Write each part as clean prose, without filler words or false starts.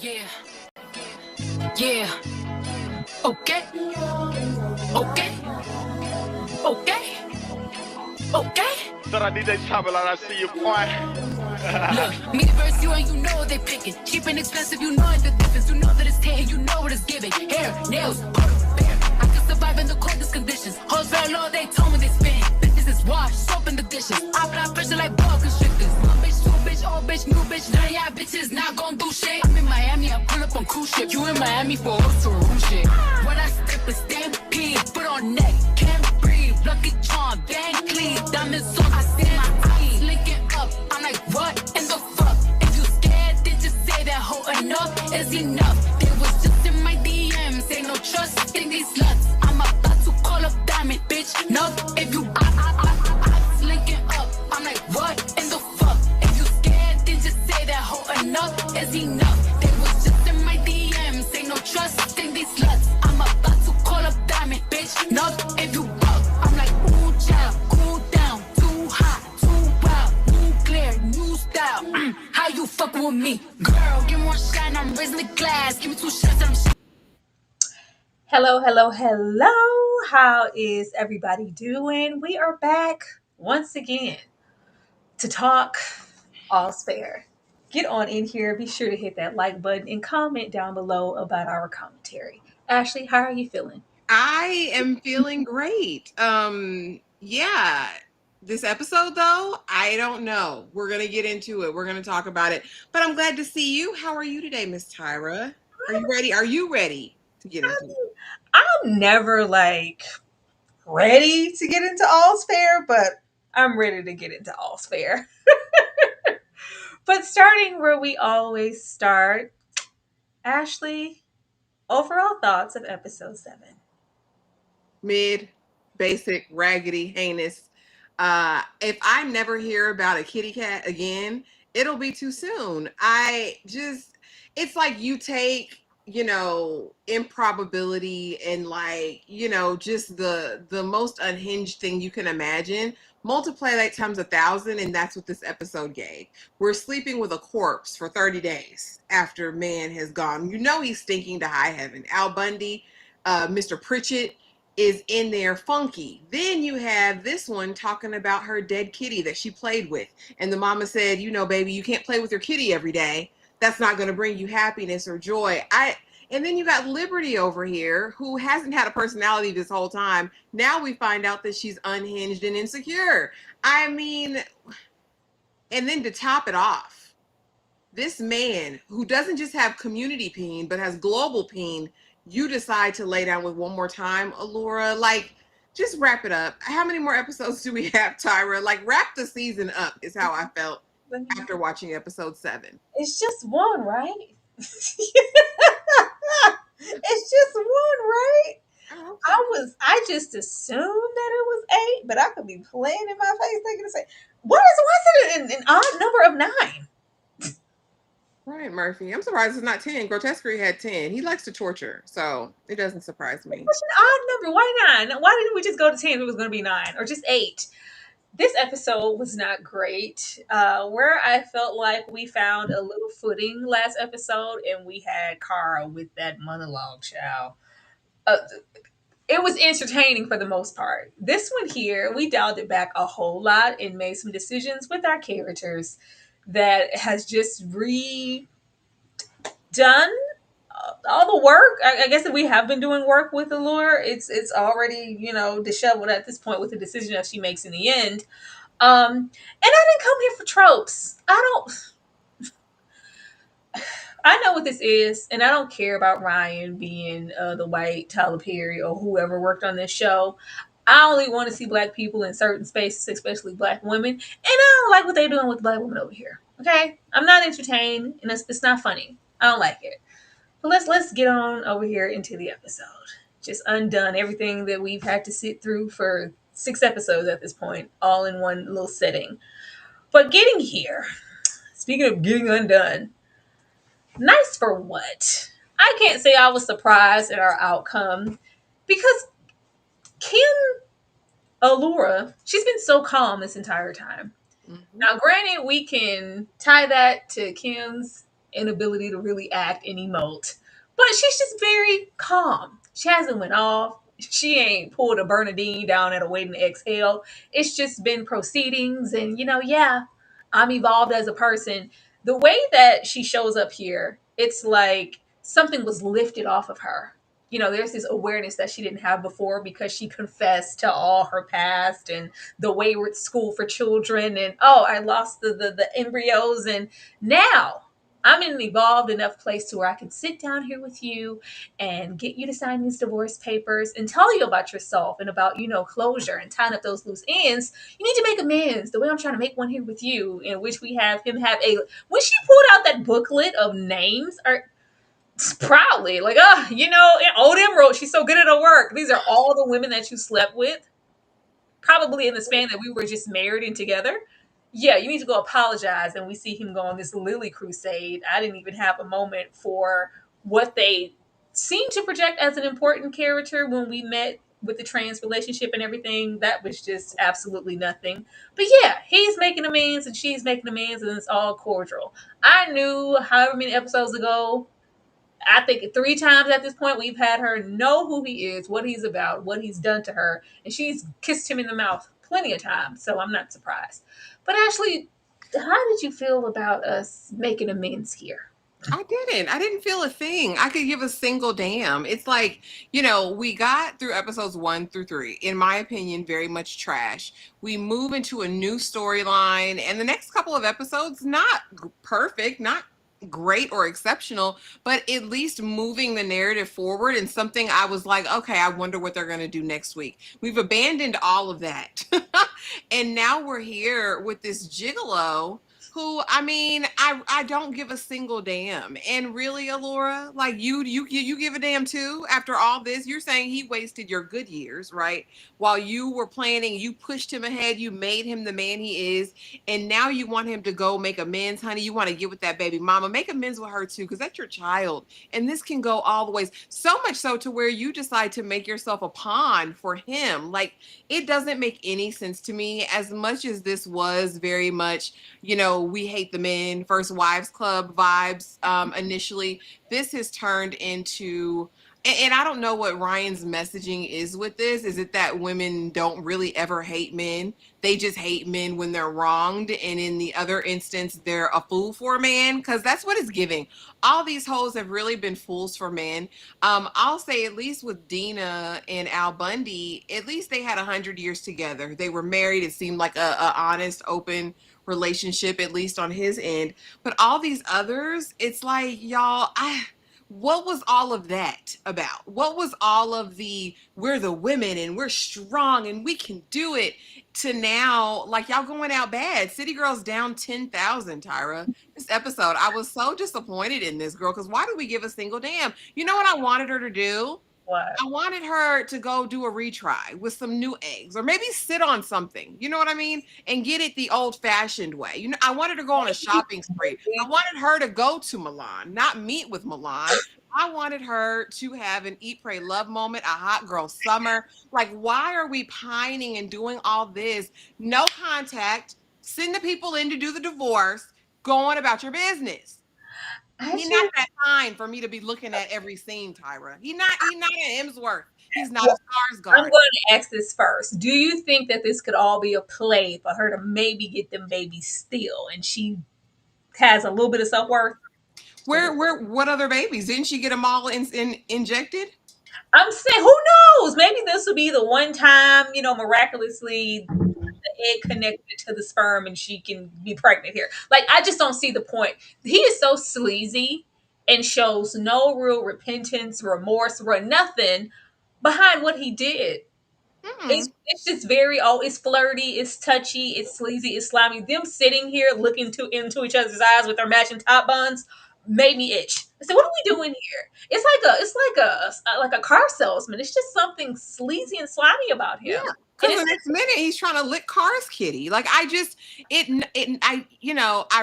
Yeah, yeah. Okay, okay, okay, okay. Thought I need that chopper like I see you, boy. Look, me versus you and you know what they picking. Cheap and expensive, you know the difference. You know that it's taking, you know what it's giving. Hair, nails, bear. I can survive in the coldest conditions. Hoes very low, they told me they spin. Bitches is washed, soap in the dishes. I apply pressure like ball constrictors. One bitch, two bitch, old bitch, new bitch. None of y'all bitches not gon' do shit. I'm in Miami, I pull up on cruise ship. You in Miami for also room shit. When I step a stampede, foot on neck, can't breathe. Lucky charm, Van Cleef, diamonds on I see my eyes. Linking up, I'm like, what in the fuck? If you scared, then just say that hoe enough is enough. They was just in my DMs, ain't no trust in these sluts. I'm about to call up Diamond, bitch. No, if you I linking up, I'm like, what in the fuck? If you scared, then just say that hoe enough is enough. They was just in my DMs, ain't no trust in these sluts. I'm about to call up Diamond, bitch. No, if you buck, I'm like, ooh, child, cool down, too hot, too wild, nuclear, new style. How you fucking with me, girl? Give me one shot, I'm raising the glass. Give me two shots, and I'm. Hello, hello, hello. How is everybody doing? We are back once again to talk all's fair. Get on in here. Be sure to hit that like button and comment down below about our commentary. Ashley, how are you feeling? I am feeling great. Yeah. This episode though, I don't know. We're gonna get into it. We're gonna talk about it. But I'm glad to see you. How are you today, Miss Tyra? Are you ready? Are you ready to get into it? I'm never ready to get into all's fair, but I'm ready to get into all's fair. But starting where we always start, Ashley, overall thoughts of episode 7. Mid, basic, raggedy, heinous. If I never hear about a kitty cat again, it'll be too soon. It's like you take, improbability and just the most unhinged thing you can imagine, multiply that times 1,000, and that's what this episode gave. We're sleeping with a corpse for 30 days after man has gone. You know he's stinking to high heaven. Al Bundy, Mr. Pritchett is in there funky. Then you have this one talking about her dead kitty that she played with. And the mama said, baby, you can't play with your kitty every day. That's not going to bring you happiness or joy. And then you got Liberty over here, who hasn't had a personality this whole time. Now we find out that she's unhinged and insecure. I mean, and then to top it off, this man who doesn't just have community peen, but has global peen, you decide to lay down with one more time, Allura. Just wrap it up. How many more episodes do we have, Tyra? Wrap the season up is how I felt after watching episode 7. It's just one, right? It's just one, right? I just assumed that it was 8, but I could be playing in my face thinking the same. Why is it an odd number of 9? Right, Murphy. I'm surprised it's not 10. Grotesquerie had 10. He likes to torture, so it doesn't surprise me. It's an odd number. Why 9? Why didn't we just go to 10 if it was going to be 9 or just 8? This episode was not great. Where I felt like we found a little footing last episode, and we had Carr with that monologue, child. It was entertaining for the most part. This one here, we dialed it back a whole lot and made some decisions with our characters that has just redone all the work. I guess that we have been doing work with Allure. It's already disheveled at this point with the decision that she makes in the end. And I didn't come here for tropes. I know what this is, and I don't care about Ryan being the white Tyler Perry or whoever worked on this show. I only want to see black people in certain spaces, especially black women, and I don't like what they're doing with black women over here. Okay, I'm not entertained, and it's not funny. I don't like it. But let's get on over here into the episode. Just undone everything that we've had to sit through for 6 episodes at this point, all in one little setting. But getting here, speaking of getting undone, nice for what? I can't say I was surprised at our outcome because Kim Allura, she's been so calm this entire time. Mm-hmm. Now, granted, we can tie that to Kim's inability to really act and emote. But she's just very calm. She hasn't went off. She ain't pulled a Bernadine down at a waiting to exhale. It's just been proceedings. And, yeah, I'm evolved as a person. The way that she shows up here, it's like something was lifted off of her. There's this awareness that she didn't have before because she confessed to all her past and the wayward school for children. And, oh, I lost the embryos. And now I'm in an evolved enough place to where I can sit down here with you and get you to sign these divorce papers and tell you about yourself and about, closure and tying up those loose ends. You need to make amends the way I'm trying to make one here with you, in which we have him have when she pulled out that booklet of names, or proudly, like, old emerald, she's so good at her work. These are all the women that you slept with, probably in the span that we were just married and together. Yeah, you need to go apologize. And we see him go on this Lily crusade. I didn't even have a moment for what they seem to project as an important character when we met with the trans relationship and everything. That was just absolutely nothing. But yeah, he's making amends and she's making amends, and it's all cordial. I knew however many episodes ago, I think 3 times at this point, we've had her know who he is, what he's about, what he's done to her, and she's kissed him in the mouth plenty of times, so I'm not surprised. But Ashley, how did you feel about us making amends here? I didn't. I didn't feel a thing. I could give a single damn. It's like, we got through episodes 1 through 3, in my opinion, very much trash. We move into a new storyline, and the next couple of episodes, not perfect, not great or exceptional, but at least moving the narrative forward, and something I was like, okay, I wonder what they're going to do next week. We've abandoned all of that. And now we're here with this gigolo who, I mean, I don't give a single damn. And really, Alora, like you give a damn too after all this. You're saying he wasted your good years, right? While you were planning, you pushed him ahead, you made him the man he is, and now you want him to go make amends, honey. You want to get with that baby mama, make amends with her too, because that's your child. And this can go all the ways. So much so to where you decide to make yourself a pawn for him. Like, it doesn't make any sense to me. As much as this was very much, we hate the men, First Wives Club vibes initially, this has turned into, and I don't know what Ryan's messaging is with this. Is it that women don't really ever hate men? They just hate men when they're wronged, and in the other instance, they're a fool for a man? Because that's what it's giving. All these hoes have really been fools for men. I'll say, at least with Dina and Al Bundy, at least they had 100 years together. They were married. It seemed like a honest, open relationship, at least on his end. But all these others, it's like, y'all, what was all of that about? What was all of the, we're the women and we're strong and we can do it, to now, like, y'all going out bad? City Girls down 10,000, Tyra. This episode, I was so disappointed in this girl, because why do we give a single damn? You know what I wanted her to do? What? I wanted her to go do a retry with some new eggs, or maybe sit on something, you know what I mean? And get it the old fashioned way. I wanted to go on a shopping spree. I wanted her to go to Milan, not meet with Milan. I wanted her to have an eat, pray, love moment, a hot girl summer. Like, why are we pining and doing all this? No contact, send the people in to do the divorce, go on about your business. He's not that fine for me to be looking at every scene, Tyra. He's not an Hemsworth. He's not a Skarsgård. I'm going to ask this first. Do you think that this could all be a play for her to maybe get them babies still, and she has a little bit of self-worth? What other babies? Didn't she get them all injected? I'm saying, who knows? Maybe this will be the one time, miraculously the egg connected to the sperm and she can be pregnant here. Like, I just don't see the point. He is so sleazy and shows no real repentance, remorse, or nothing behind what he did. It's just it's flirty, it's touchy, it's sleazy, it's slimy. Them sitting here looking into each other's eyes with their matching top buns made me itch. I said, "What are we doing here?" It's like a car salesman. It's just something sleazy and slimy about him. Yeah. Because the next minute he's trying to lick Carr's kitty. Like, I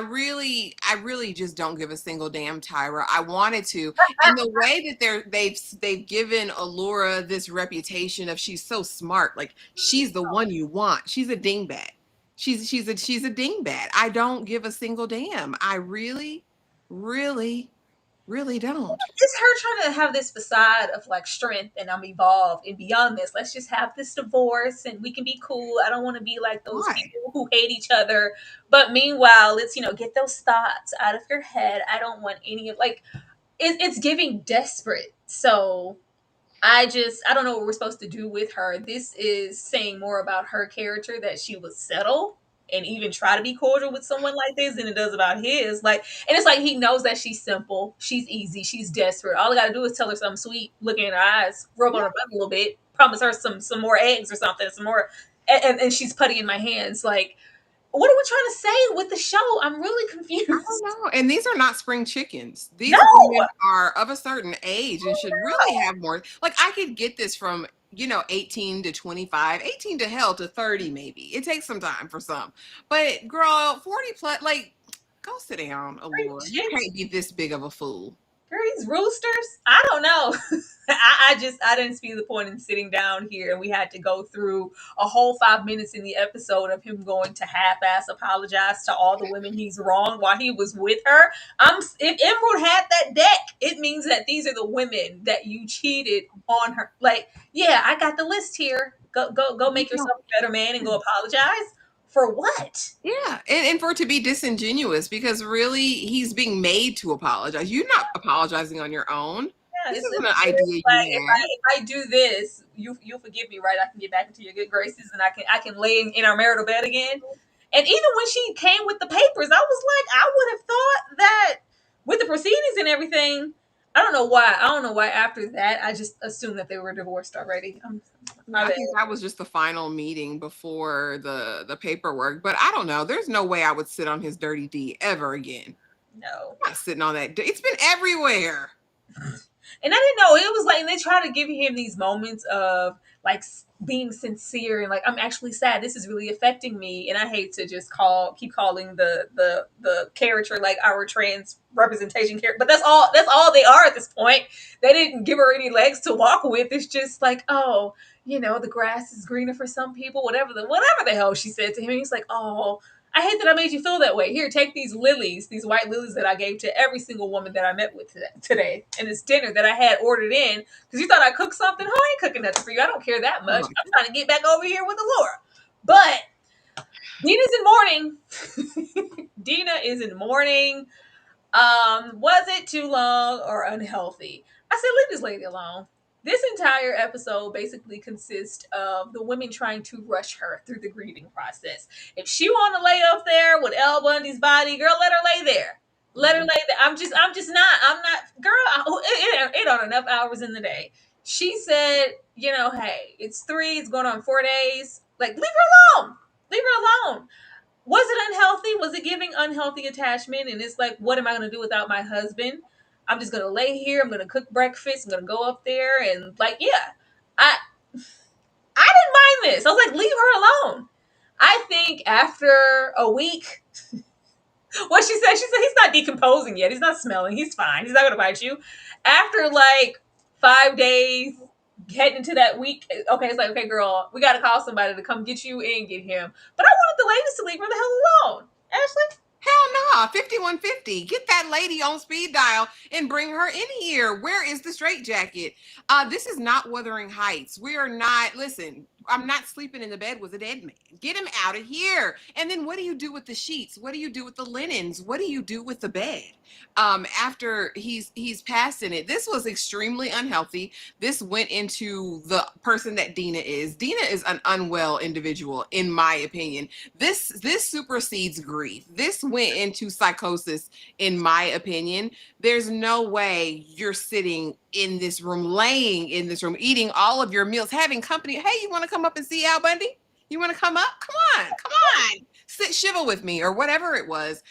really just don't give a single damn, Tyra. I wanted to. And the way that they've given Allura this reputation of, she's so smart. Like, she's the one you want. She's a dingbat. She's a dingbat. I don't give a single damn. I really really don't. It's her trying to have this facade of like strength and I'm evolved and beyond this. Let's just have this divorce and we can be cool. I don't want to be like those Why? people who hate each other. But meanwhile, let's, get those thoughts out of your head. I don't want any of like it's giving desperate. So I don't know what we're supposed to do with her. This is saying more about her character that she would settle and even try to be cordial with someone like this than it does about his. Like, and it's like he knows that she's simple, she's easy, she's desperate. All I gotta do is tell her something sweet, look in her eyes, rub on her butt a little bit, promise her some more eggs or something, some more, and she's putty in my hands. Like, what are we trying to say with the show? I'm really I don't confused. know. And these are not spring chickens. No, These women are of a certain age and should really have more. Like, I could get this from, 18 to 25, 18 to hell to 30, maybe. It takes some time for some. But, girl, 40 plus, like, go sit down, Allure. You can't be this big of a fool. Girl, these roosters. I don't know. I didn't see the point in sitting down here, and we had to go through a whole 5 minutes in the episode of him going to half-ass apologize to all the women he's wronged while he was with her. If Emerald had that deck, it means that these are the women that you cheated on her. Like, yeah, I got the list here. Go make yourself a better man and go apologize. For what? Yeah, and for it to be disingenuous, because really he's being made to apologize. You're not apologizing on your own. Yeah, This it's isn't an like idea you had. if I do this, you'll forgive me, right? I can get back into your good graces, and I can lay in our marital bed again. And even when she came with the papers, I was like, I would have thought that with the proceedings and everything. I don't know why. I don't know why. After that, I just assumed that they were divorced already. I think that was just the final meeting before the paperwork. But I don't know. There's no way I would sit on his dirty D ever again. No. I'm not sitting on that. It's been everywhere. And I didn't know it was like, and they try to give him these moments of like being sincere and like, I'm actually sad. This is really affecting me. And I hate to just keep calling the character like our trans representation character, but that's all they are at this point. They didn't give her any legs to walk with. It's just like, oh, the grass is greener for some people, whatever the hell she said to him. And he's like, oh, I hate that I made you feel that way. Here, take these lilies, these white lilies that I gave to every single woman that I met with today. And this dinner that I had ordered in. Because you thought I cooked something? Oh, I ain't cooking nothing for you. I don't care that much. I'm trying to get back over here with Allura. But Dina's in mourning. Dina is in mourning. Was it too long or unhealthy? I said, leave this lady alone. This entire episode basically consists of the women trying to rush her through the grieving process. If she want to lay up there with El Bundy's body, girl, let her lay there. Let her lay there. I'm not, girl, it on enough hours in the day. She said, hey, it's 3, it's going on 4 days. Like, leave her alone. Leave her alone. Was it unhealthy? Was it giving unhealthy attachment? And it's like, what am I going to do without my husband? I'm just going to lay here. I'm going to cook breakfast. I'm going to go up there. And like, yeah, I didn't mind this. I was like, leave her alone. I think after a week, what she said he's not decomposing yet. He's not smelling. He's fine. He's not going to bite you. After like 5 days, heading into that week, okay, it's like, okay, girl, we got to call somebody to come get you and get him. But I wanted the ladies to leave her the hell alone. Ashley? Hell no, 5150. Get that lady on speed dial and bring her in here. Where is the straitjacket? This is not Wuthering Heights. We are not, listen, I'm not sleeping in the bed with a dead man. Get him out of here. And then what do you do with the sheets? What do you do with the linens? What do you do with the bed? After he's passed in it. This was extremely unhealthy. This went into the person that Dina is. Dina is an unwell individual, in my opinion. This supersedes grief. This went into psychosis, in my opinion. There's no way you're sitting in this room, laying in this room, eating all of your meals, having company. Hey, you want to come up and see Al Bundy? You want to come up? Come on. Sit shiva with me or whatever it was.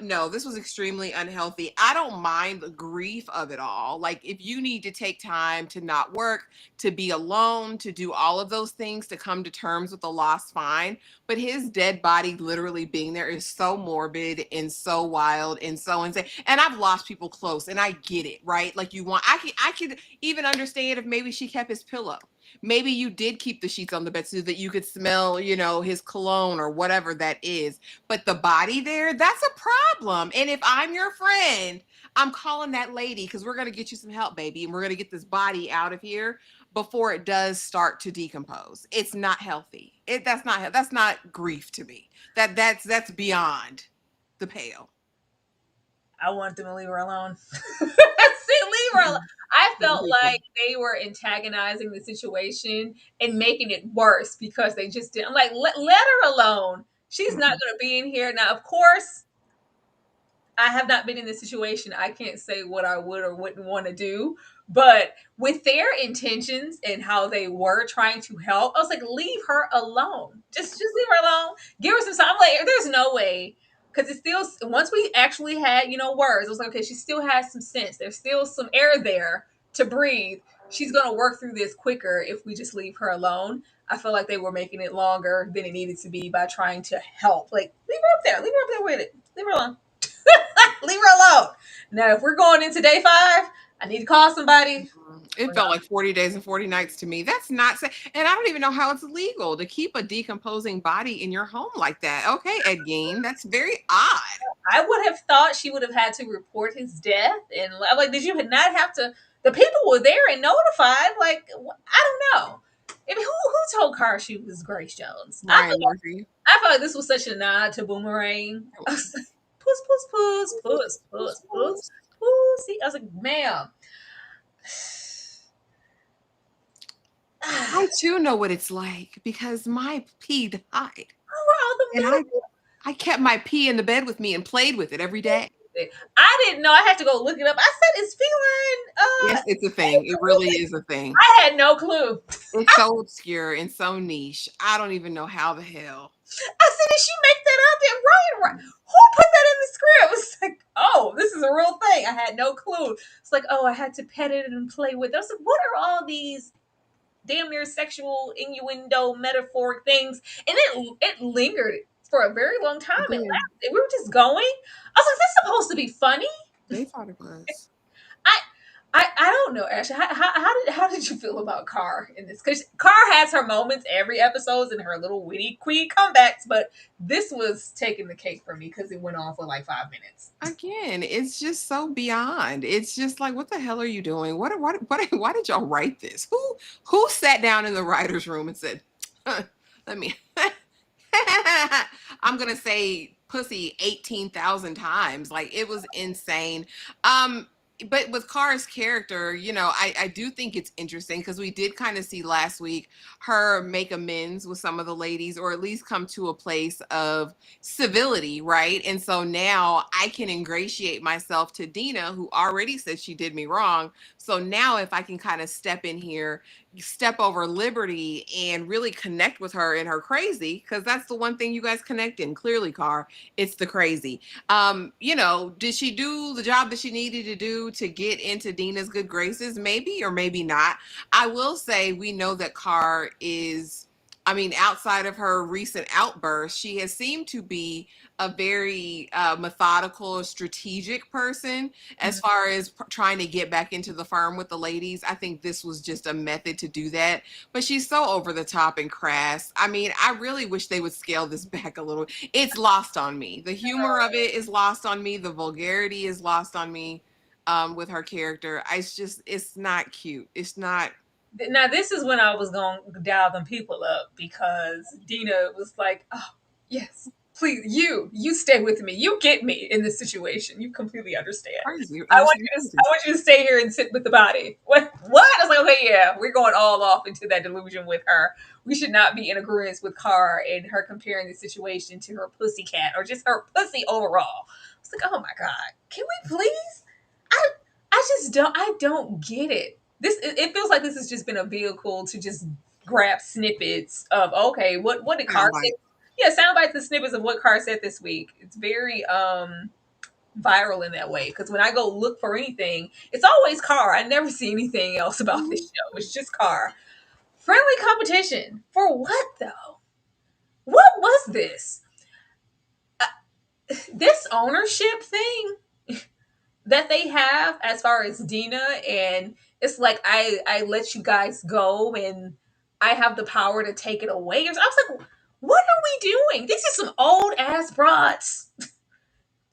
No, this was extremely unhealthy. I don't mind the grief of it all. Like, if you need to take time to not work, to be alone, to do all of those things, to come to terms with the loss, fine. But his dead body literally being there is so morbid and so wild and so insane. And I've lost people close, and I get it, right? Like, I could even understand if maybe she kept his pillow. Maybe you did keep the sheets on the bed so that you could smell, his cologne or whatever that is. But the body there, that's a problem. And if I'm your friend, I'm calling that lady because we're going to get you some help, baby. And we're going to get this body out of here before it does start to decompose. It's not healthy. That's not grief to me. That's beyond the pale. I want them to leave her alone. See, leave her alone. I felt like they were antagonizing the situation and making it worse because they just didn't. I'm like, let her alone. She's not going to be in here. Now, of course, I have not been in this situation. I can't say what I would or wouldn't want to do. But with their intentions and how they were trying to help, I was like, leave her alone. Just leave her alone. Give her some time. I'm like, there's no way. Because it's still, once we actually had, words, I was like, okay, she still has some sense. There's still some air there to breathe. She's going to work through this quicker if we just leave her alone. I feel like they were making it longer than it needed to be by trying to help. Like, leave her up there. Leave her up there with it. Leave her alone. Leave her alone. Now, if we're going into day 5, I need to call somebody. It felt like 40 days and 40 nights to me. That's not safe. And I don't even know how it's legal to keep a decomposing body in your home like that. Okay, Ed Gein, that's very odd. I would have thought she would have had to report his death. And I'm like, did you not have to? The people were there and notified. Like, I don't know. I mean, who told Carr she was Grace Jones? Ryan Murphy. I felt like this was such a nod to Boomerang. I was like, puss. See, I was like, ma'am. I too know what it's like because my pee died. And I kept my pee in the bed with me and played with it every day. I didn't know. I had to go look it up. I said, "Is feline?" Yes, it's a thing. It really is a thing. I had no clue. It's so obscure and so niche. I don't even know how the hell. I said, "Did she make that up?" There, Ryan. Who put that in the script? It was like, "Oh, this is a real thing." I had no clue. It's like, "Oh, I had to pet it and play with it." I was like, "What are all these damn near sexual innuendo metaphoric things?" And it lingered for a very long time. And we were just going. I was like, "This is supposed to be funny." They thought it was. I don't know, Ashley. How did you feel about Carr in this? Because Carr has her moments every episode and her little witty queen comebacks, but this was taking the cake for me because it went on for like 5 minutes. Again, it's just so beyond. It's just like, what the hell are you doing? Why did y'all write this? Who sat down in the writer's room and said, let me I'm gonna say pussy 18,000 times. Like, it was insane. But with Carr's character, I do think it's interesting because we did kind of see last week her make amends with some of the ladies, or at least come to a place of civility, right? And so now I can ingratiate myself to Dina, who already said she did me wrong. So now if I can kind of step in here, step over Liberty and really connect with her in her crazy, because that's the one thing you guys connect in, clearly, Carr, it's the crazy. Did she do the job that she needed to do to get into Dina's good graces? Maybe or maybe not. I will say we know that Carr is, outside of her recent outburst, she has seemed to be a very methodical, strategic person as far as trying to get back into the firm with the ladies. I think this was just a method to do that. But she's so over the top and crass. I really wish they would scale this back a little. It's lost on me. The humor of it is lost on me. The vulgarity is lost on me with her character. It's not cute. It's not. Now, this is when I was going to dial them people up because Dina was like, "Oh, yes, please, you stay with me. You get me in this situation. You completely understand. I want you to stay here and sit with the body." What? I was like, okay, yeah, we're going all off into that delusion with her. We should not be in agreement with Carr and her comparing the situation to her pussy cat or just her pussy overall. I was like, oh my God, can we please? I don't get it. It feels like this has just been a vehicle to just grab snippets of, okay, what did Carr say? Yeah, sound bites and snippets of what Carr said this week. It's very viral in that way because when I go look for anything, it's always Carr. I never see anything else about this show. It's just Carr. Friendly competition for what though? What was this? This ownership thing that they have as far as Dina, and it's like I let you guys go and I have the power to take it away. I was like, what are we doing? These are some old ass brats.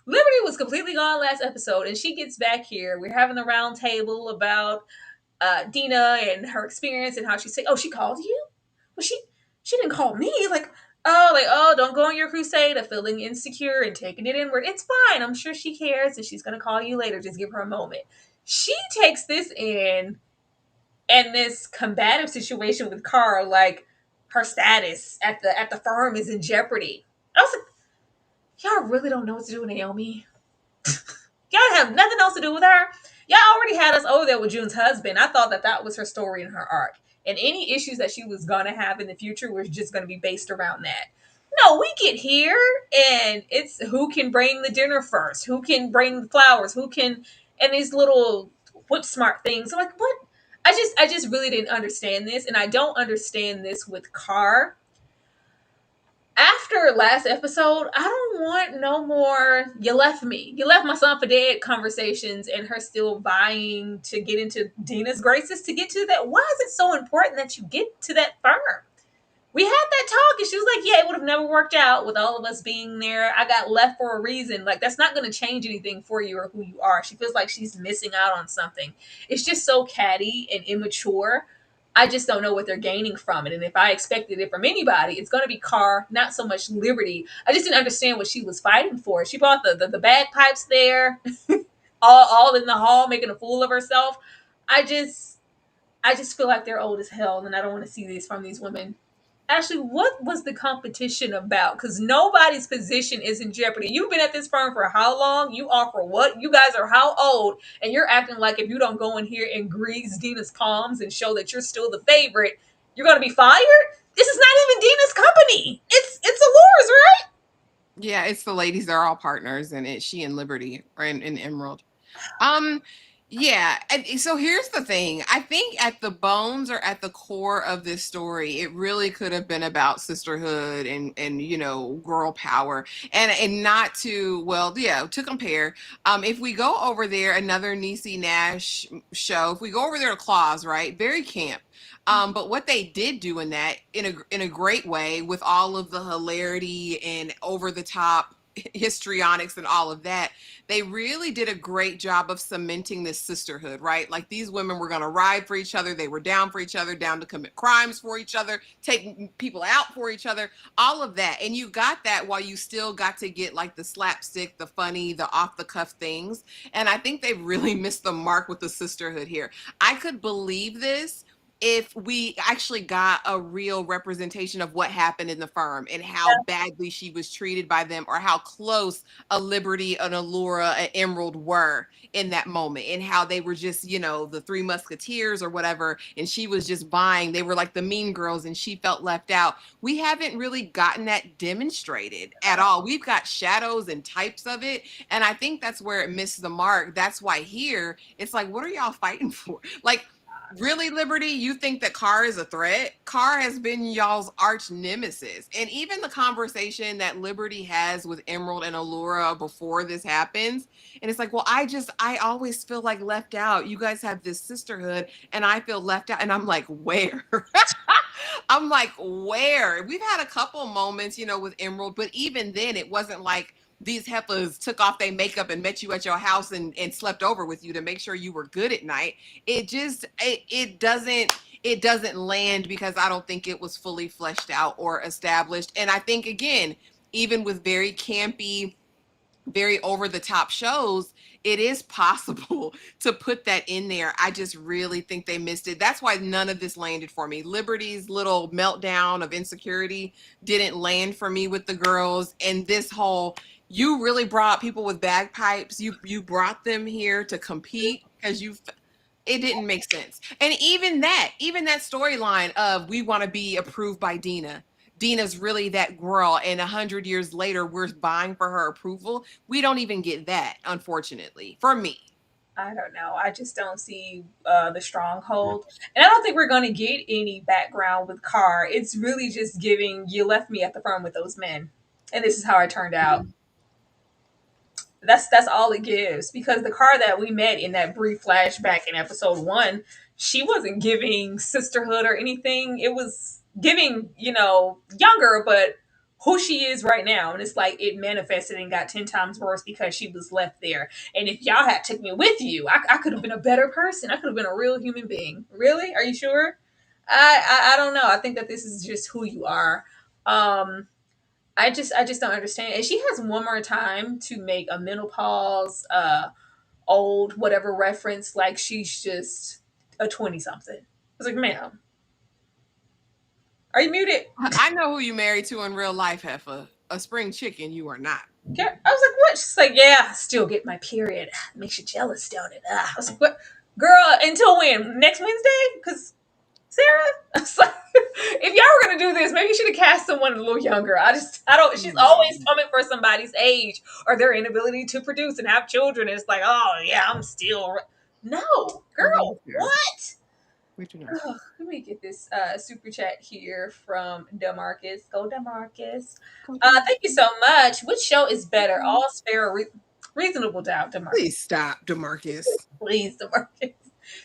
Liberty was completely gone last episode, and she gets back here. We're having the round table about Dina and her experience and how she's saying, "Oh, she called you? Well, she didn't call me." Like, don't go on your crusade of feeling insecure and taking it inward. It's fine. I'm sure she cares, and she's gonna call you later. Just give her a moment. She takes this in, and this combative situation with Carr, like her status at the firm is in jeopardy. I was like, y'all really don't know what to do with Naomi. Y'all have nothing else to do with her. Y'all already had us over there with June's husband. I thought that that was her story and her arc. And any issues that she was going to have in the future was just going to be based around that. No, we get here and it's who can bring the dinner first, who can bring the flowers, who can, and these little whip smart things. I'm like, what? I just really didn't understand this. And I don't understand this with Carr. After last episode, I don't want no more "you left me, you left my son for dead" conversations and her still vying to get into Dina's graces to get to that. Why is it so important that you get to that firm? We had that talk and she was like, yeah, it would have never worked out with all of us being there. I got left for a reason. Like, that's not going to change anything for you or who you are. She feels like she's missing out on something. It's just so catty and immature. I just don't know what they're gaining from it. And if I expected it from anybody, it's going to be Carr, not so much Liberty. I just didn't understand what she was fighting for. She brought the bagpipes there, all in the hall, making a fool of herself. I just feel like they're old as hell, and I don't want to see this from these women. Ashley, what was the competition about? Because nobody's position is in jeopardy. You've been at this firm for how long? You offer what? You guys are how old? And you're acting like if you don't go in here and grease Dina's palms and show that you're still the favorite, you're going to be fired? This is not even Dina's company. It's Allure's, right? Yeah, it's the ladies. They're all partners, and it's she and Liberty or in Emerald. Um, yeah. And so here's the thing. I think at the bones or at the core of this story, it really could have been about sisterhood and girl power, and not to to compare. If we go over there, another Niecy Nash show. If we go over there to Claws, right? Very camp. But what they did do in that, in a great way, with all of the hilarity and over the top histrionics and all of that, they really did a great job of cementing this sisterhood, right? Like, these women were going to ride for each other. They were down for each other, down to commit crimes for each other, take people out for each other, all of that. And you got that while you still got to get like the slapstick, the funny, the off the cuff things. And I think they really missed the mark with the sisterhood here. I could believe this if we actually got a real representation of what happened in the firm and how badly she was treated by them, or how close a Liberty, an Allura, an Emerald were in that moment, and how they were just, the Three Musketeers or whatever, and she was just buying. They were like the mean girls and she felt left out. We haven't really gotten that demonstrated at all. We've got shadows and types of it, and I think that's where it missed the mark. That's why here it's like, what are y'all fighting for? Like, really, Liberty, you think that Carr is a threat? Carr has been y'all's arch nemesis. And even the conversation that Liberty has with Emerald and Allura before this happens, and it's like, well, I always feel like left out. You guys have this sisterhood, and I feel left out. And I'm like, where? I'm like, where? We've had a couple moments, with Emerald, but even then, it wasn't like these heifers took off their makeup and met you at your house and slept over with you to make sure you were good at night. It doesn't land, because I don't think it was fully fleshed out or established. And I think, again, even with very campy, very over the top shows, it is possible to put that in there. I just really think they missed it. That's why none of this landed for me. Liberty's little meltdown of insecurity didn't land for me with the girls. And this whole, you really brought people with bagpipes. You brought them here to compete because it didn't make sense. And even that storyline of, we want to be approved by Dina. Dina's really that girl, and 100 years later, we're buying for her approval. We don't even get that, unfortunately, for me. I don't know. I just don't see the stronghold. And I don't think we're going to get any background with Carr. It's really just giving, you left me at the firm with those men. And this is how I turned out. That's all it gives, because the Carr that we met in that brief flashback in episode 1, she wasn't giving sisterhood or anything. It was giving, younger, but who she is right now. And it's like it manifested and got 10 times worse because she was left there. And if y'all had took me with you, I could have been a better person. I could have been a real human being. Really? Are you sure? I don't know. I think that this is just who you are. Um, I just don't understand. And she has one more time to make a menopause, old whatever reference, like she's just a 20 something. I was like, ma'am, are you muted? I know who you married to in real life, Heffa. A spring chicken, you are not. I was like, what? She's like, yeah, I still get my period. Makes you jealous, don't it? I was like, what? Girl, until when? Next Wednesday? Because Sarah, I was like, if y'all were gonna do this, maybe you should have cast someone a little younger. I don't. She's always coming for somebody's age or their inability to produce and have children. It's like, oh yeah, I'm still. No, girl, what? Let me get this super chat here from Demarcus. Go Demarcus. Thank you so much. Which show is better? All's fair or reasonable doubt, Demarcus? Please stop, Demarcus. Please, Demarcus.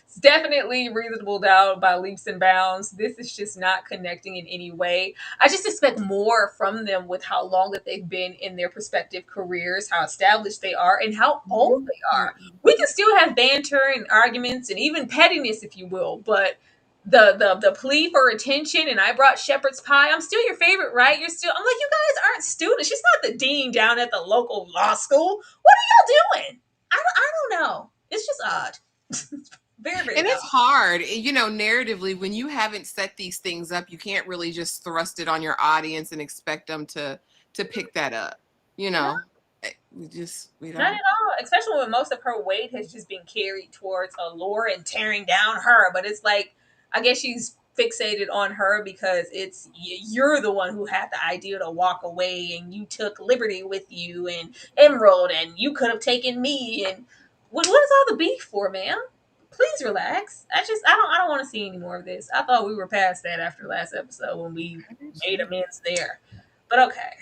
It's definitely reasonable doubt by leaps and bounds. This is just not connecting in any way. I just expect more from them with how long that they've been in their respective careers, how established they are, and how old they are. We can still have banter and arguments and even pettiness, if you will, but the plea for attention and I brought shepherd's pie. I'm still your favorite, right? I'm like, you guys aren't students. She's not the dean down at the local law school. What are y'all doing? I don't know. It's just odd. Very, very and odd. it's hard, narratively, when you haven't set these things up, you can't really just thrust it on your audience and expect them to pick that up. We don't. Not at all, especially when most of her weight has just been carried towards Allure and tearing down her. But it's like, I guess she's fixated on her because you're the one who had the idea to walk away, and you took Liberty with you and Emerald, and you could have taken me. And what is all the beef for, ma'am? Please relax. I don't want to see any more of this. I thought we were past that after last episode when we made amends there. But okay.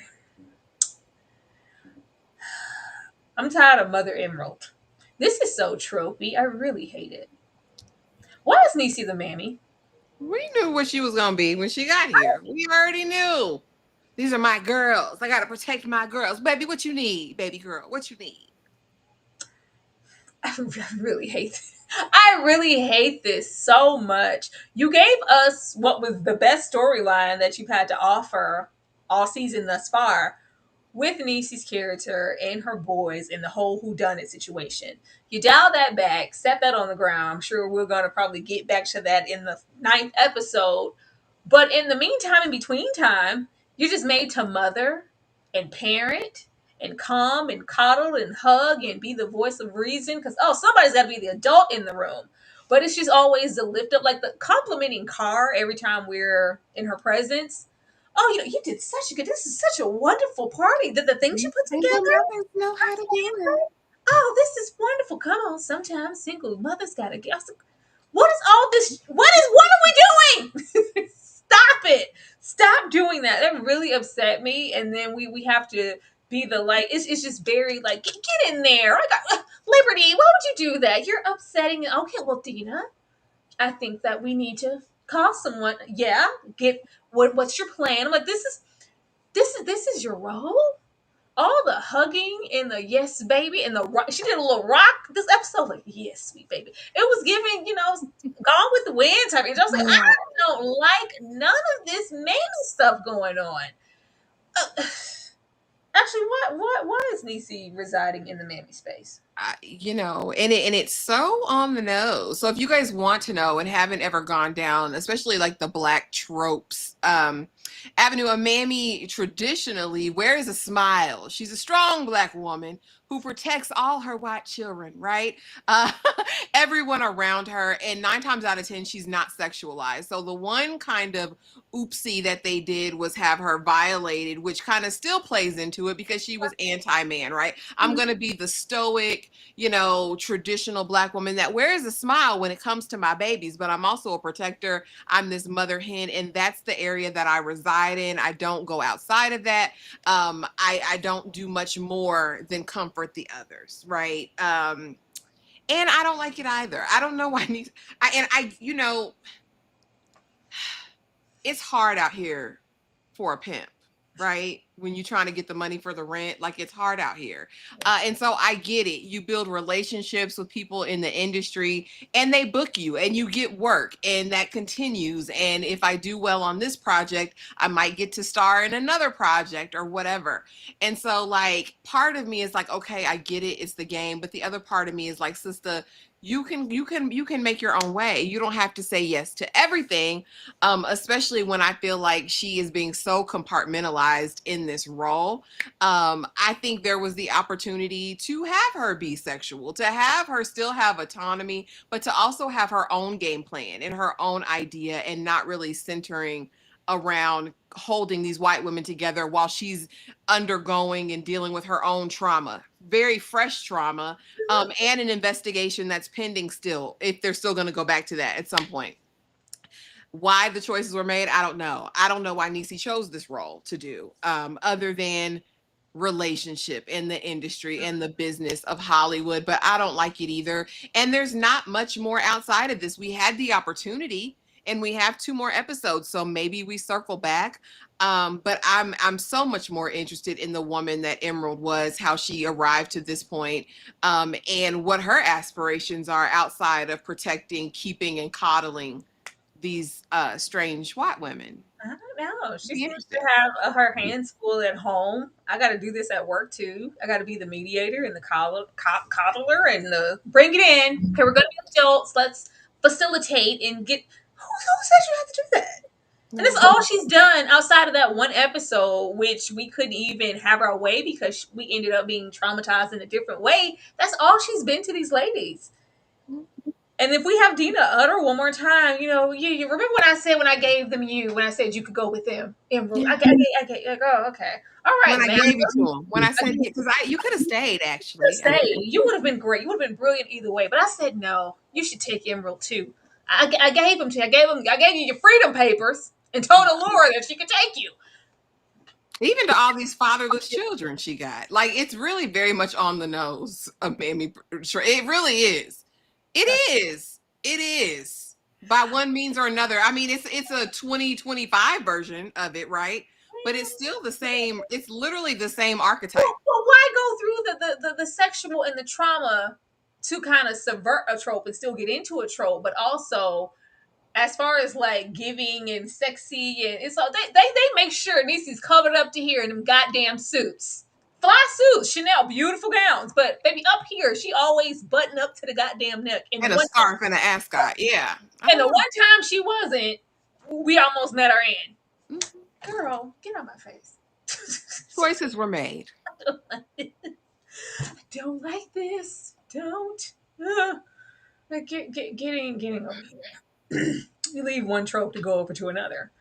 I'm tired of Mother Emerald. This is so tropey. I really hate it. Why is Niecy the mammy? We knew what she was going to be when she got here. We already knew. These are my girls. I got to protect my girls. Baby, what you need? Baby girl, what you need? I really hate this. I really hate this so much. You gave us what was the best storyline that you've had to offer all season thus far with Niecy's character and her boys in the whole whodunit situation. You dial that back, set that on the ground. I'm sure we're going to probably get back to that in the 9th episode. But in the meantime, in between time, you're just made to mother and parent and calm and coddle and hug and be the voice of reason because somebody's got to be the adult in the room. But it's just always the lift up, like the complimenting Carr every time we're in her presence. Oh, you did such a good. This is such a wonderful party. The things you put together. Mothers know how to do it. Oh, this is wonderful. Come on, sometimes single mothers gotta get. What is all this? What are we doing? Stop it! Stop doing that. That really upset me. And then we have to be the like. It's just very like get in there. I got Liberty. Why would you do that? You're upsetting. Okay, well, Dina, I think that we need to call someone. Yeah, what's your plan? I'm like, this is your role. All the hugging and the yes baby and the rock. She did a little rock this episode. Like, yes, sweet baby. It was giving, Gone with the Wind type. And I was like, I don't like none of this mammy stuff going on. Actually, why is Niecy residing in the mammy space? And it's so on the nose. So if you guys want to know and haven't ever gone down, especially like the Black tropes avenue, a mammy traditionally wears a smile. She's a strong Black woman who protects all her white children, right? Everyone around her, and 9 times out of 10, she's not sexualized. So the one kind of oopsie that they did was have her violated, which kind of still plays into it because she was anti-man, right? I'm going to be the stoic, traditional Black woman that wears a smile when it comes to my babies, but I'm also a protector. I'm this mother hen, and that's the area that I reside in. I don't go outside of that. I don't do much more than comfort the others, right? And I don't like it either. I don't know why it's hard out here for a pimp, right? When you're trying to get the money for the rent, like it's hard out here. And so I get it. You build relationships with people in the industry and they book you and you get work and that continues. And if I do well on this project, I might get to star in another project or whatever. And so like part of me is like, okay, I get it. It's the game. But the other part of me is like, sister, you can make your own way. You don't have to say yes to everything, especially when I feel like she is being so compartmentalized in this role. I think there was the opportunity to have her be sexual, to have her still have autonomy, but to also have her own game plan and her own idea and not really centering around holding these white women together while she's undergoing and dealing with her own trauma, very fresh trauma, and an investigation that's pending still, if they're still going to go back to that at some point. Why the choices were made, I don't know. I don't know why Niecy chose this role to do, other than relationship in the industry and the business of Hollywood, but I don't like it either. And there's not much more outside of this. We had the opportunity and we have 2 more episodes, so maybe we circle back. But I'm so much more interested in the woman that Emerald was, how she arrived to this point, and what her aspirations are outside of protecting, keeping, and coddling these strange white women. I don't know. She seems to have her hands full at home. I got to do this at work too. I got to be the mediator and the coddler and the bring it in. Okay, we're going to be adults. Let's facilitate and get. Who says you have to do that? And that's all she's done outside of that one episode, which we couldn't even have our way because we ended up being traumatized in a different way. That's all she's been to these ladies. And if we have Dina utter one more time, you remember when I gave them when I said you could go with them, Emerald. Yeah. Oh, okay, all right. When I gave it to him, when I said because you could have stayed actually. You would have been great. You would have been brilliant either way. But I said no. You should take Emerald too. I gave him to you. I gave you your freedom papers and told Allura that she could take you. Even to all these fatherless children she got. Like, it's really very much on the nose of Mamie. It really is. It is. By one means or another. I mean, it's a 2025 version of it, right? But it's still the same. It's literally the same archetype. Well, why go through the sexual and the trauma to kind of subvert a trope and still get into a trope, but also as far as like giving and sexy and it's all they make sure Niecy's covered up to here in them goddamn suits. Fly suits, Chanel, beautiful gowns, but baby up here, she always buttoned up to the goddamn neck. And a scarf and an ascot, yeah. And the one time she wasn't, we almost met her in. Mm-hmm. Girl, get out my face. Choices were made. I don't like this. Don't. Getting over here. You leave one trope to go over to another.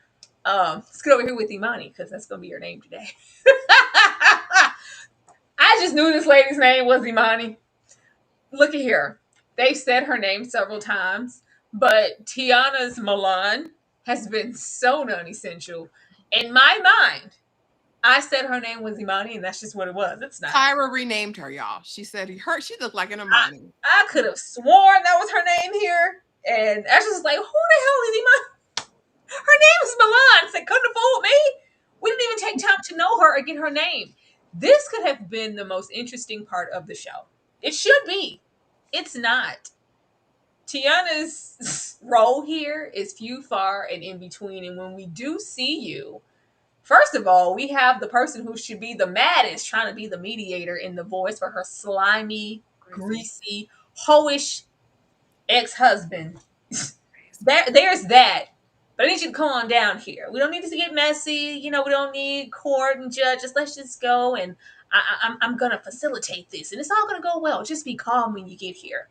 Let's get over here with Imani, because that's going to be her name today. I just knew this lady's name was Imani. Look at here. They've said her name several times, but Teyana's Milan has been so non-essential. In my mind, I said her name was Imani, and that's just what it was. It's not. Tyra renamed her, y'all. She said she looked like an Imani. I could have sworn that was her name here, and I was just like, who the hell is Imani? Her name is Milan. Said, couldn't have fooled me. We didn't even take time to know her or get her name. This could have been the most interesting part of the show. It should be. It's not. Teyana's role here is few, far, and in between. And when we do see you, first of all, we have the person who should be the maddest trying to be the mediator in the voice for her slimy, greasy, hoish ex-husband. There's that. But I need you to come on down here. We don't need to get messy. We don't need court and judges. Let's just go, and I'm going to facilitate this. And it's all going to go well. Just be calm when you get here.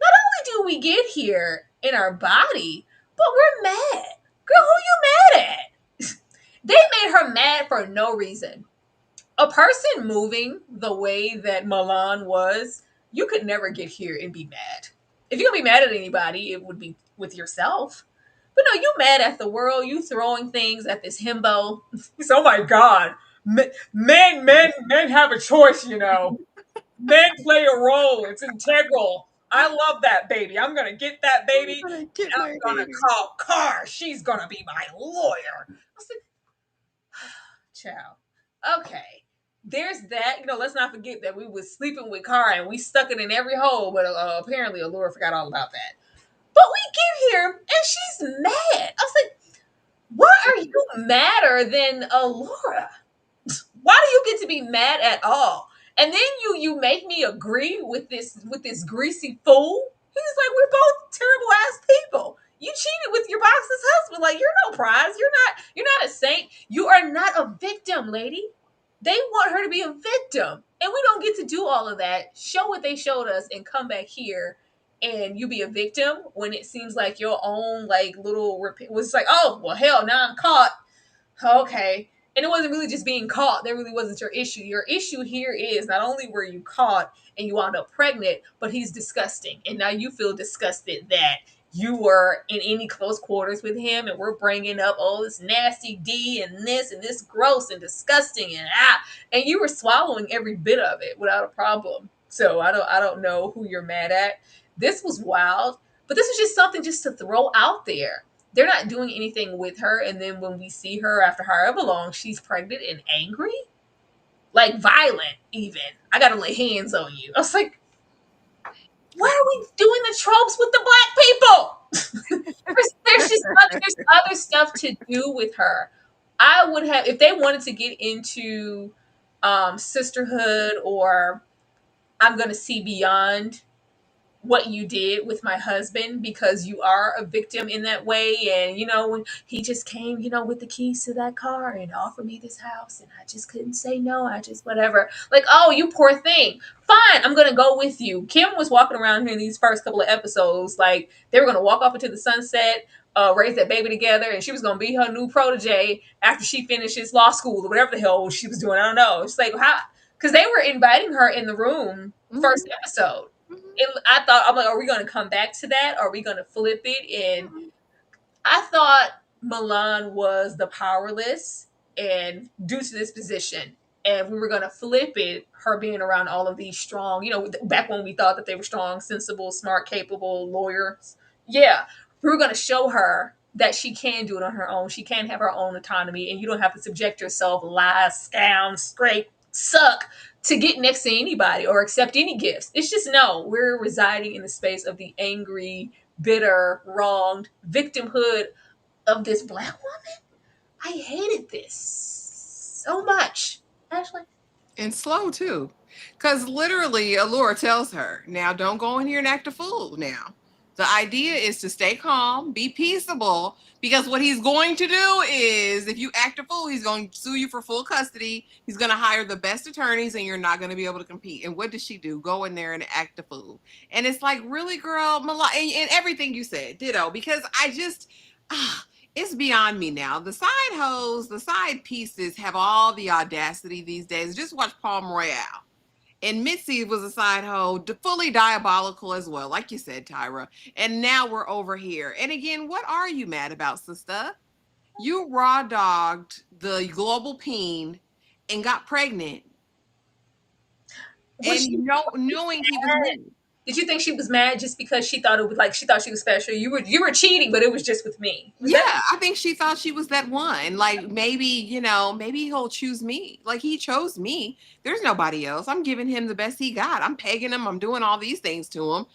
Not only do we get here in our body, but we're mad. Girl, who you mad at? They made her mad for no reason. A person moving the way that Milan was you could never get here and be mad. If you're gonna be mad at anybody, it would be with yourself. But no, you mad at the world. You throwing things at this himbo. So, oh my God, men have a choice. Men play a role. It's integral. I love that baby. I'm gonna get that baby. I'm gonna And get I'm my gonna baby. call Carr. She's gonna be my lawyer. I was like, child. Okay. There's that. Let's not forget that we was sleeping with Carr and we stuck it in every hole, but apparently Allura forgot all about that. But we get here and she's mad. I was like, why are you madder than Allura? Why do you get to be mad at all? And then you make me agree with this greasy fool. He's like, we're both terrible ass people. You cheated with your boss's husband. Like, you're no prize. You're not a saint. You are not a victim, lady. They want her to be a victim. And we don't get to do all of that. Show what they showed us and come back here and you be a victim when it seems like your own like little was like, oh well hell, now I'm caught. Okay. And it wasn't really just being caught. That really wasn't your issue. Your issue here is not only were you caught and you wound up pregnant, but he's disgusting. And now you feel disgusted that you were in any close quarters with him and we're bringing up all this nasty D and this gross and disgusting and you were swallowing every bit of it without a problem. So I don't know who you're mad at. This was wild, but this was just something just to throw out there. They're not doing anything with her, and then when we see her after however long, she's pregnant and angry, like violent even. I gotta lay hands on you. I was like, why are we doing the tropes with the black people? there's other stuff to do with her. I would have, if they wanted to get into sisterhood, or I'm gonna see beyond what you did with my husband because you are a victim in that way. And when he just came with the keys to that car and offered me this house and I just couldn't say no, I just whatever, like, oh, you poor thing. Fine, I'm gonna go with you. Kim was walking around here in these first couple of episodes like they were gonna walk off into the sunset, raise that baby together, and she was gonna be her new protege after she finishes law school or whatever the hell she was doing. I don't know. It's like, how, because they were inviting her in the room first episode. I thought, I'm like, are we going to come back to that? Are we going to flip it? And I thought Milan was the powerless and due to this position. And we were going to flip it, her being around all of these strong, back when we thought that they were strong, sensible, smart, capable lawyers. Yeah. We were going to show her that she can do it on her own. She can have her own autonomy and you don't have to subject yourself, lie, scam, scrape, suck to get next to anybody or accept any gifts. It's just no, we're residing in the space of the angry, bitter, wronged victimhood of this black woman. I hated this so much. Ashley. And slow too. Because literally Allura tells her, now don't go in here and act a fool now. The idea is to stay calm, be peaceable, because what he's going to do is, if you act a fool, he's going to sue you for full custody. He's going to hire the best attorneys and you're not going to be able to compete. And what does she do? Go in there and act a fool. And it's like, really, girl, and everything you said, ditto, because I just, it's beyond me now. The side hoes, the side pieces have all the audacity these days. Just watch Palm Royale. And Mitzi was a side hoe, fully diabolical as well, like you said, Tyra. And now we're over here. And again, what are you mad about, sister? You raw dogged the global peen and got pregnant. And knowing he was mad. Did you think she was mad just because she thought it was like she thought she was special? You were cheating, but it was just with me. I think she thought she was that one. Like maybe he'll choose me. Like he chose me. There's nobody else. I'm giving him the best he got. I'm pegging him. I'm doing all these things to him.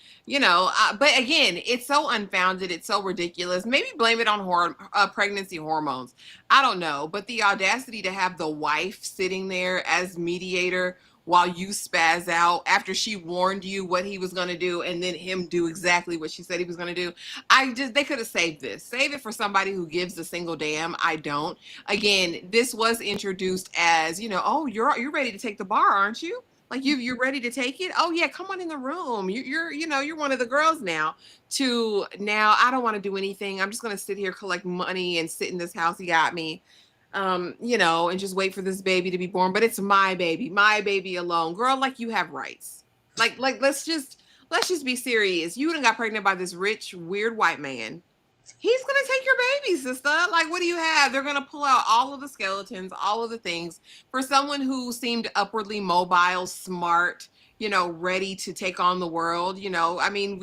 But again, it's so unfounded. It's so ridiculous. Maybe blame it on pregnancy hormones. I don't know. But the audacity to have the wife sitting there as mediator while you spaz out after she warned you what he was going to do and then him do exactly what she said he was going to do. They could have saved this. Save it for somebody who gives a single damn. I don't. Again, this was introduced as, oh, you're ready to take the bar, aren't you? Like you're ready to take it? Oh yeah, come on in the room. You're one of the girls now. Now I don't want to do anything. I'm just going to sit here, collect money and sit in this house he got me. And just wait for this baby to be born. But it's my baby alone. Girl, like you have rights. Like let's just be serious. You done got pregnant by this rich, weird white man. He's gonna take your baby, sister. Like, what do you have? They're gonna pull out all of the skeletons, all of the things. For someone who seemed upwardly mobile, smart, ready to take on the world, I mean,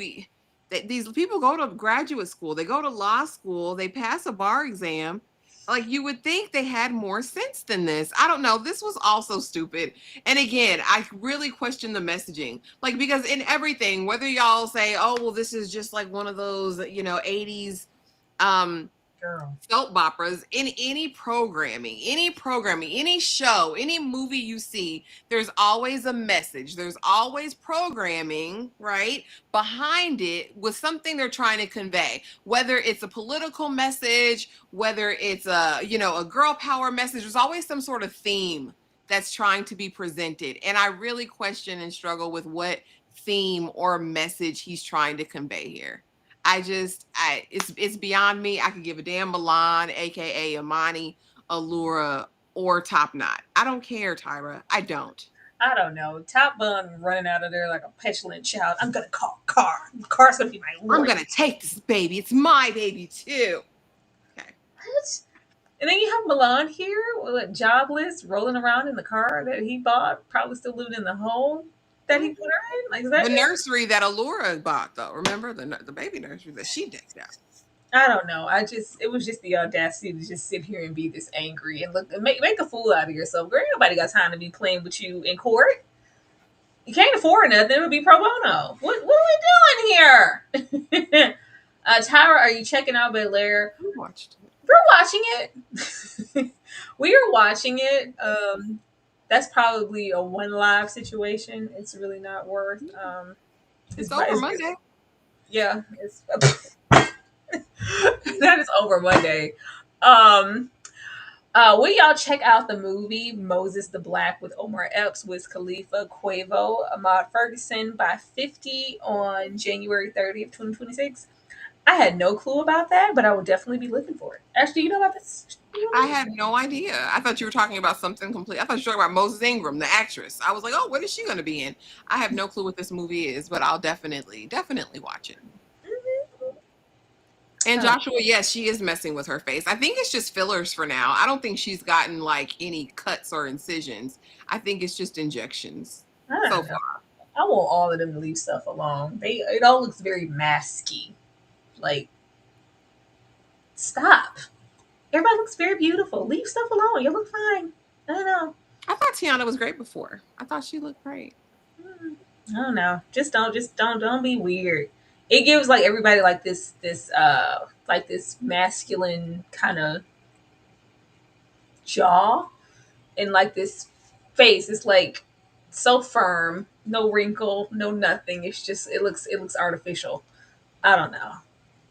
these people go to graduate school, they go to law school, they pass a bar exam. Like, you would think they had more sense than this. I don't know. This was also stupid. And again, I really question the messaging. Like, because in everything, whether y'all say, oh, well, this is just like one of those, 80s soap operas, in any programming, any show, any movie you see, there's always a message. There's always programming, right, behind it with something they're trying to convey, whether it's a political message, whether it's a girl power message. There's always some sort of theme that's trying to be presented. And I really question and struggle with what theme or message he's trying to convey here. It's beyond me. I could give a damn Milan, aka Imani, Allura, or Top Knot. I don't care, Tyra. I don't. I don't know. Top Bun running out of there like a petulant child. I'm gonna call Carr. Carr's gonna be my lawyer. I'm gonna take this baby. It's my baby too. Okay. What? And then you have Milan here, jobless, rolling around in the car that he bought, probably still living in the home that he put her in. Like, is that the nursery that Allura bought, though? Remember the baby nursery that she decked out? I don't know. It was just the audacity to just sit here and be this angry and look, make a fool out of yourself. Girl, nobody got time to be playing with you in court. You can't afford nothing. It'll be pro bono. What are we doing here? Tyra, are you checking out Bel Air? We watched it. We're watching it. We are watching it. That's probably a one live situation. It's really not worth. It's over Monday. Yeah, it's that is over Monday. Will y'all check out the movie Moses the Black with Omar Epps, Wiz Khalifa, Quavo, Ahmad Ferguson by 50 on January 30th, 2026? I had no clue about that, but I will definitely be looking for it. Ashley, you know about this? I had no idea. I thought you were talking about something complete. I thought you were talking about Moses Ingram, the actress. I was like, oh, what is she going to be in? I have no clue what this movie is, but I'll definitely watch it. Mm-hmm. And Joshua, yes, she is messing with her face. I think it's just fillers for now. I don't think she's gotten like any cuts or incisions. I think it's just injections so far. I want all of them to leave stuff alone. It all looks very masky. Like, stop. Everybody looks very beautiful. Leave stuff alone. You look fine. I don't know. I thought Teyana was great before. I thought she looked great. I don't know. Just don't be weird. It gives like everybody like this masculine kind of jaw and like this face. It's like so firm, no wrinkle, no nothing. It's just it looks artificial. I don't know.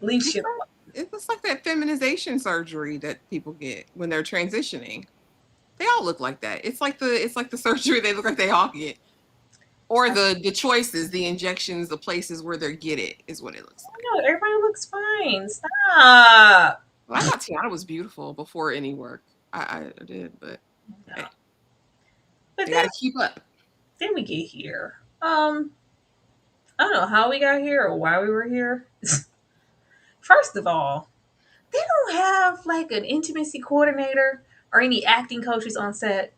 Leave shit alone. It's like that feminization surgery that people get when they're transitioning. They all look like that. It's like the surgery they look like they all get. Or the choices, the injections, the places where they get it is what it looks like. No, everybody looks fine. Stop. Well, I thought Teyana was beautiful before any work. I did, but no. Hey, But they gotta keep up. Then we get here. I don't know how we got here or why we were here. First of all, they don't have like an intimacy coordinator or any acting coaches on set.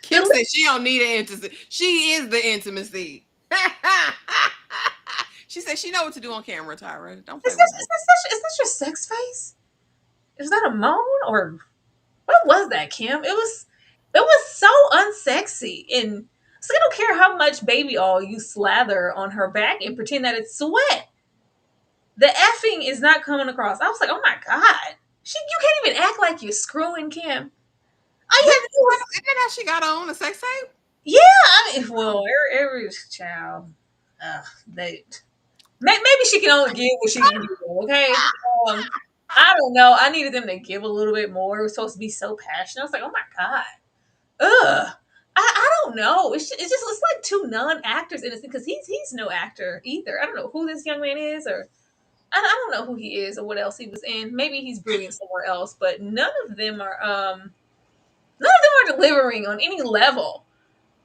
Kim said she don't need an intimacy. She is the intimacy. She said she know what to do on camera, Tyra. Don't play with Is that your sex face? Is that a moan or what was that, Kim? It was so unsexy. And so I don't care how much baby oil you slather on her back and pretend that it's sweat. The effing is not coming across. I was like, oh my God. You can't even act like you're screwing Kim. Isn't that how she got on a sex tape? Yeah, I mean, well, every child, maybe she can only give what she can give, okay? I don't know. I needed them to give a little bit more. It was supposed to be so passionate. I was like, oh my God. Ugh. I don't know. It's like two non-actors in this because he's no actor either. I don't know who this young man is or I don't know who he is or what else he was in. Maybe he's brilliant somewhere else, but none of them are delivering on any level.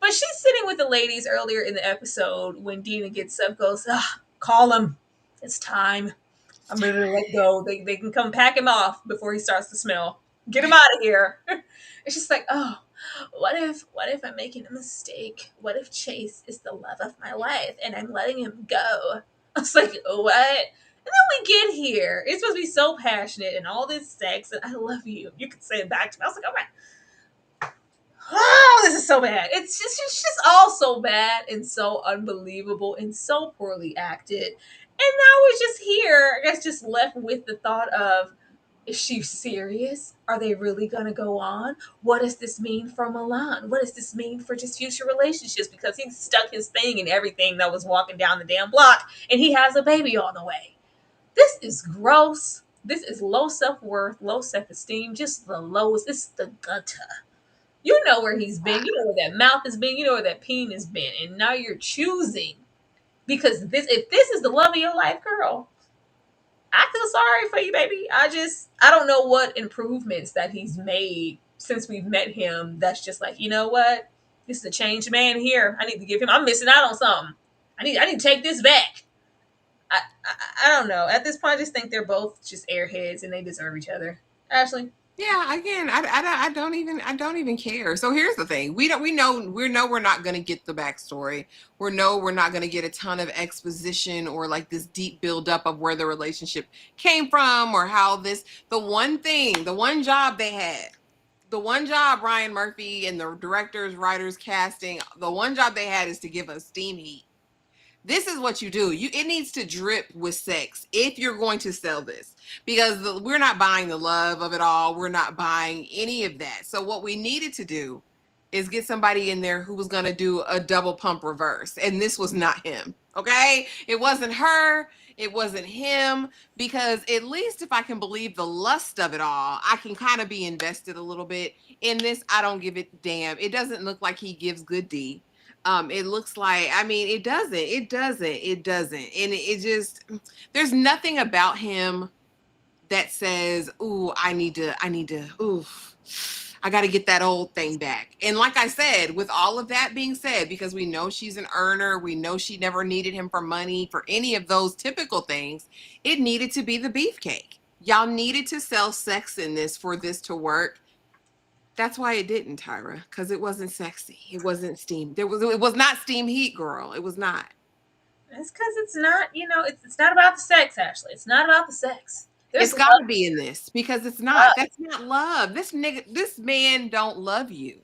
But she's sitting with the ladies earlier in the episode when Dina gets up, goes, call him. It's time. I'm ready to let go. They can come pack him off before he starts to smell. Get him out of here. It's just like, oh, what if I'm making a mistake? What if Chase is the love of my life and I'm letting him go? I was like, what? And then we get here. It's supposed to be so passionate and all this sex and I love you. You can say it back to me. I was like, oh my. Oh, this is so bad. It's just all so bad and so unbelievable and so poorly acted. And now we're just here, I guess, just left with the thought of, is she serious? Are they really going to go on? What does this mean for Milan? What does this mean for just future relationships? Because he stuck his thing in everything that was walking down the damn block and he has a baby on the way. This is gross. This is low self-worth, low self-esteem, just the lowest. This is the gutter. You know where he's been. You know where that mouth has been. You know where that peen has been. And now you're choosing. Because if this is the love of your life, girl, I feel sorry for you, baby. I don't know what improvements that he's made since we've met him. That's just like, you know what? This is a changed man here. I need to give him, I'm missing out on something. I need to take this back. I don't know. At this point, I just think they're both just airheads and they deserve each other. Ashley. Yeah, again, I don't even care. So here's the thing: we know we're not going to get the backstory. We're not going to get a ton of exposition or like this deep build up of where the relationship came from or how this. The one job they had, the one job Ryan Murphy and the directors, writers, casting, the one job they had is to give us steam heat. This is what you do. It needs to drip with sex if you're going to sell this, because we're not buying the love of it all. We're not buying any of that. So what we needed to do is get somebody in there who was going to do a double pump reverse. And this was not him. Okay. It wasn't her. It wasn't him, because at least if I can believe the lust of it all, I can kind of be invested a little bit in this. I don't give it damn. It doesn't look like he gives good D. It looks like, I mean, it doesn't. And it just, there's nothing about him that says, ooh, I got to get that old thing back. And like I said, with all of that being said, because we know she's an earner, we know she never needed him for money, for any of those typical things, it needed to be the beefcake. Y'all needed to sell sex in this for this to work. That's why it didn't, Tyra, because it wasn't sexy. It wasn't steam. It was not steam heat, girl. It was not. It's because it's not, it's not about the sex, Ashley. It's not about the sex. It's got to be in this, because it's not. That's not love. This man don't love you.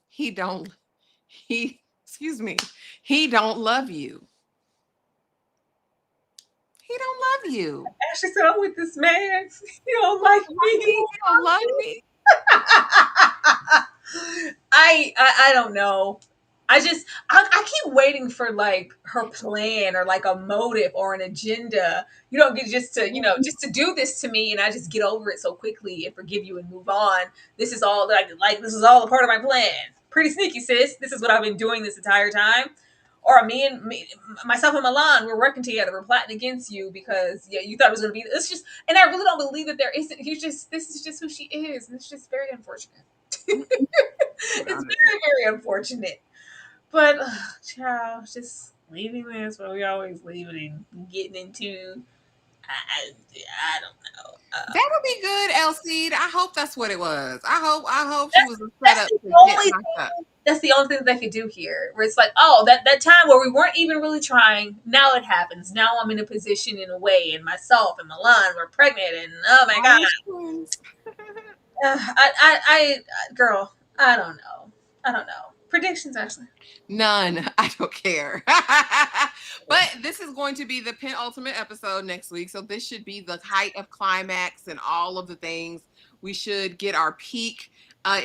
He don't love you. He don't love you. Ashley said, I'm with this man. He don't like me. He don't love me. I don't know. I keep waiting for like her plan or like a motive or an agenda. You don't get just to do this to me and I just get over it so quickly and forgive you and move on. This is all like this is all a part of my plan. Pretty sneaky, sis. This is what I've been doing this entire time. Or myself and Milan, we're working together. We're plotting against you because you thought it was going to be. It's just, and I really don't believe that there isn't. This is just who she is, and it's just very unfortunate. It's very, very unfortunate. But, child, just leaving this where we always leave it and getting into. I don't know. That would be good, Elsie. I hope that's what it was. I hope she was set up to get knocked up. That's the only thing that they could do here, where it's like, oh, that time where we weren't even really trying, now it happens. Now I'm in a position, in a way, and myself and Milan, we're pregnant, and oh my god, girl, I don't know. Predictions, Ashley? None. I don't care. But this is going to be the penultimate episode next week, so this should be the height of climax and all of the things. We should get our peak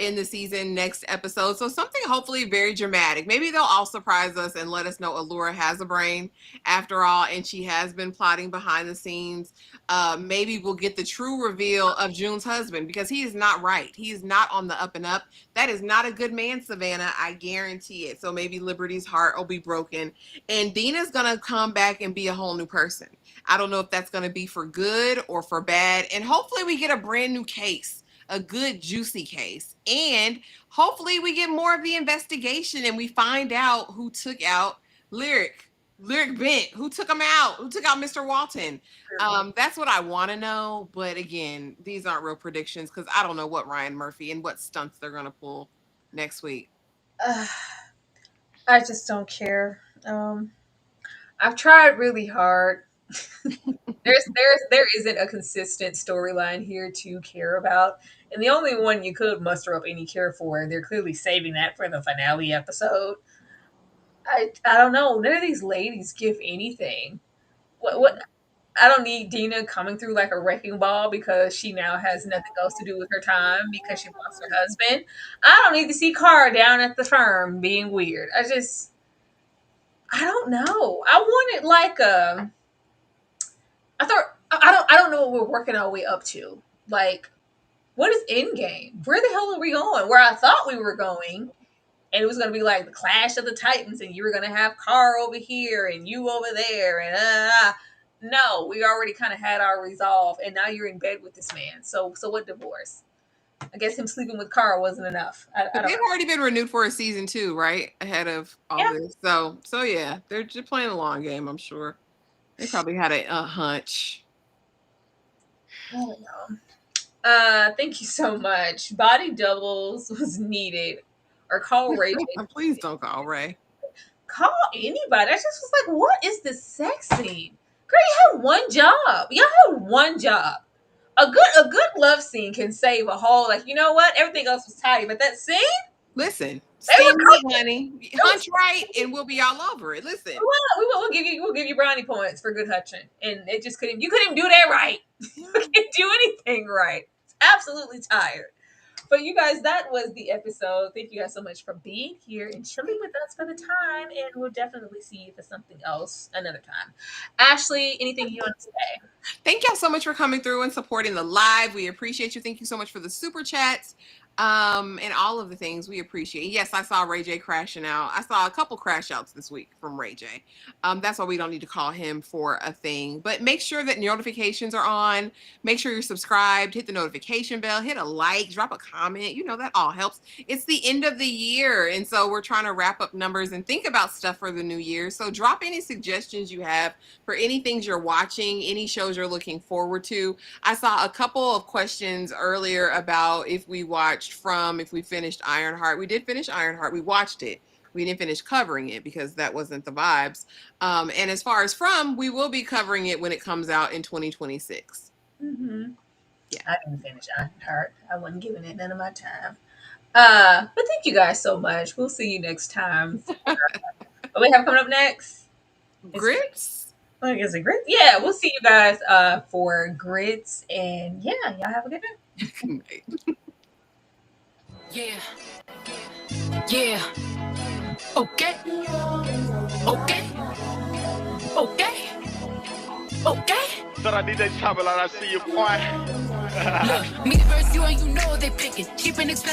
in the season next episode. So something hopefully very dramatic. Maybe they'll all surprise us and let us know Allura has a brain after all, and she has been plotting behind the scenes. Maybe we'll get the true reveal of June's husband, because he is not right. He is not on the up and up. That is not a good man, Savannah. I guarantee it. So maybe Liberty's heart will be broken, and Dina's going to come back and be a whole new person. I don't know if that's going to be for good or for bad. And hopefully we get a brand new case a good juicy case. And hopefully we get more of the investigation and we find out who took out Lyric Bent, who took out Mr. Walton. That's what I want to know. But again, these aren't real predictions because I don't know what Ryan Murphy and what stunts they're going to pull next week. I just don't care. I've tried really hard. There isn't a consistent storyline here to care about, and the only one you could muster up any care for, they're clearly saving that for the finale episode. I don't know. None of these ladies give anything. What I don't need Dina coming through like a wrecking ball because she now has nothing else to do with her time because she lost her husband. I don't need to see Carr down at the firm being weird. I don't know. I wanted like a. I don't know what we're working our way up to. Like, what is Endgame? Where the hell are we going? Where I thought we were going, and it was going to be like the Clash of the Titans, and you were going to have Carr over here and you over there, and no, we already kind of had our resolve, and now you're in bed with this man. So what divorce? I guess him sleeping with Carr wasn't enough. They've already been renewed for a season 2, right? Ahead of all this. So yeah, they're just playing a long game, I'm sure. They probably had a hunch. I don't know. Thank you so much. Body doubles was needed. Or call Ray. Please don't call Ray. Call anybody. I just was like, what is this sex scene? Girl, you had one job. Y'all had one job. A good love scene can save a whole, like, you know what? Everything else was tidy, but that scene? Listen, steam it, honey. Hunch right, and we'll be all over it. Listen. We'll give you brownie points for good hunching. And it just couldn't do that right. You couldn't do anything right. It's absolutely tired. But you guys, that was the episode. Thank you guys so much for being here and chilling with us for the time. And we'll definitely see you for something else another time. Ashley, anything you want to say? Thank y'all so much for coming through and supporting the live. We appreciate you. Thank you so much for the super chats. And all of the things we appreciate. Yes, I saw Ray J crashing out. I saw a couple crash outs this week from Ray J. That's why we don't need to call him for a thing. But make sure that notifications are on. Make sure you're subscribed. Hit the notification bell. Hit a like. Drop a comment. You know, that all helps. It's the end of the year. And so we're trying to wrap up numbers and think about stuff for the new year. So drop any suggestions you have for any things you're watching, any shows you're looking forward to. I saw a couple of questions earlier about if we finished Ironheart. We did finish Ironheart. We watched it. We didn't finish covering it because that wasn't the vibes. And as far as we will be covering it when it comes out in 2026. Mm-hmm. Yeah. I didn't finish Ironheart. I wasn't giving it none of my time. But thank you guys so much. We'll see you next time. What we have coming up next? Grits? I guess Grits. Yeah, we'll see you guys for Grits. And yeah, y'all have a good night. Yeah. Okay. Thought I did that chopper like I see you, boy. Look, me versus you and you know they picking. Cheap and expensive.